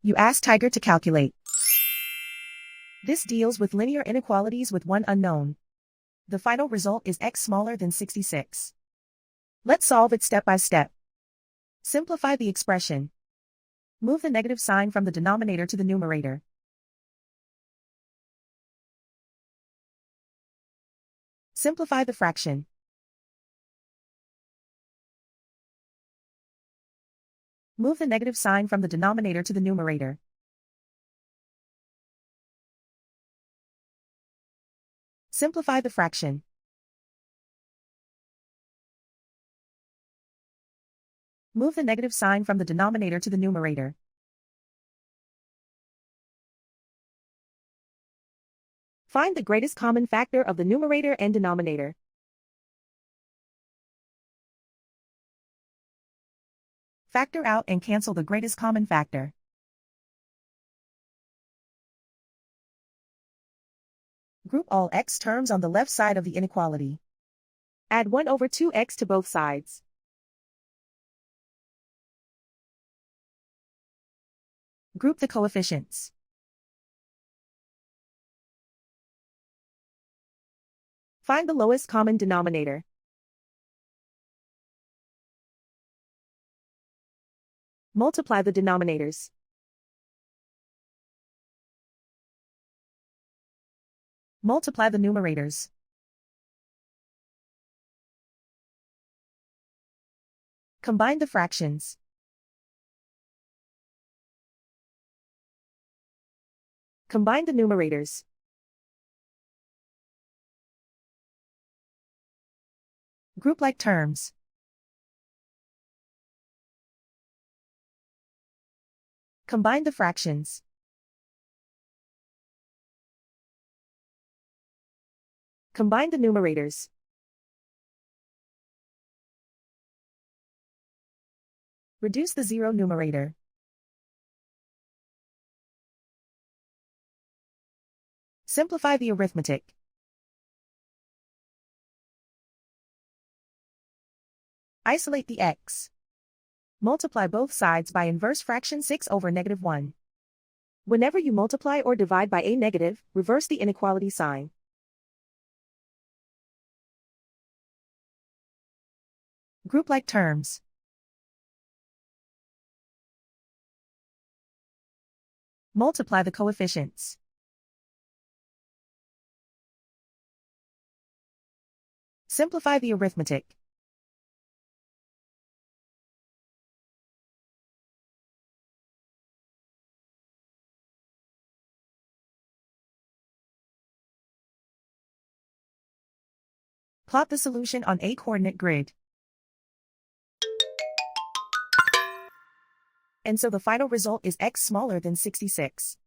You ask Tiger to calculate. This deals with linear inequalities with one unknown. The final result is x smaller than 66. Let's solve it step by step. Simplify the expression. Move the negative sign from the denominator to the numerator. Simplify the fraction. Move the negative sign from the denominator to the numerator. Simplify the fraction. Move the negative sign from the denominator to the numerator. Find the greatest common factor of the numerator and denominator. Factor out and cancel the greatest common factor. Group all x terms on the left side of the inequality. Add 1 over 2x to both sides. Group the coefficients. Find the lowest common denominator. Multiply the denominators. Multiply the numerators. Combine the fractions. Combine the numerators. Group like terms. Combine the fractions. Combine the numerators. Reduce the zero numerator. Simplify the arithmetic. Isolate the x. Multiply both sides by inverse fraction 6 over -1. Whenever you multiply or divide by a negative, reverse the inequality sign. Group like terms. Multiply the coefficients. Simplify the arithmetic. Plot the solution on a coordinate grid. And so the final result is x smaller than 66.